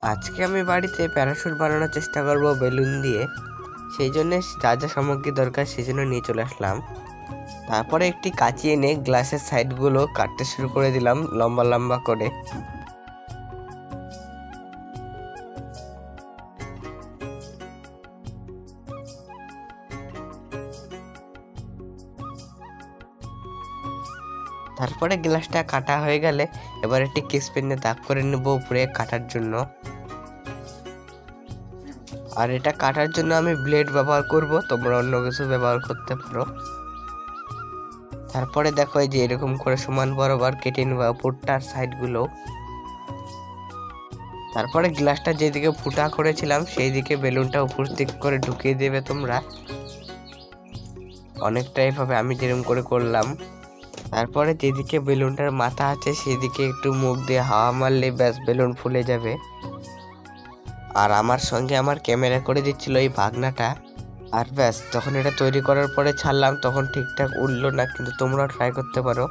আজকে আমি বাড়িতে প্যারাশুট বানানোর চেষ্টা করব বেলুন দিয়ে। সেই জন্য যা যা সামগ্রী দরকার সেই জন্য নিয়ে চলে আসলাম। তারপরে একটি কাঁচি এনে গ্লাসের সাইডগুলো কাটতে শুরু করে দিলাম লম্বা লম্বা করে। তারপরে গ্লাসটা কাটা হয়ে গেলে এবার একটি স্কেচপেনে দাগ করে নেব উপরে কাটার জন্য। আর এটা কাটার জন্য আমি ব্লেড ব্যবহার করব, তোমরা অন্য কিছু ব্যবহার করতে পারো। তারপরে দেখো এই যে এরকম করে সমান বরাবর কেটে নেব উপরটার সাইডগুলো। তারপরে গ্লাসটা যেদিকে ফুটা করেছিলাম সেই দিকে বেলুনটা উপর দিক করে ঢুকিয়ে দেবে তোমরা, অনেকটা এভাবে আমি যেরকম করে করলাম। তারপরে যেদিকে বেলুনটার মাথা আছে সেদিকে একটু মুখ দিয়ে হাওয়া মারলে ব্যাস বেলুন ফুলে যাবে। আর আমার সঙ্গে আমার ক্যামেরা করে দিচ্ছিল এই ভাগনাটা। আর ব্যাস, তখন এটা তৈরি করার পরে ছাড়লাম তখন ঠিকঠাক উঠলো না, কিন্তু তোমরাও ট্রাই করতে পারো।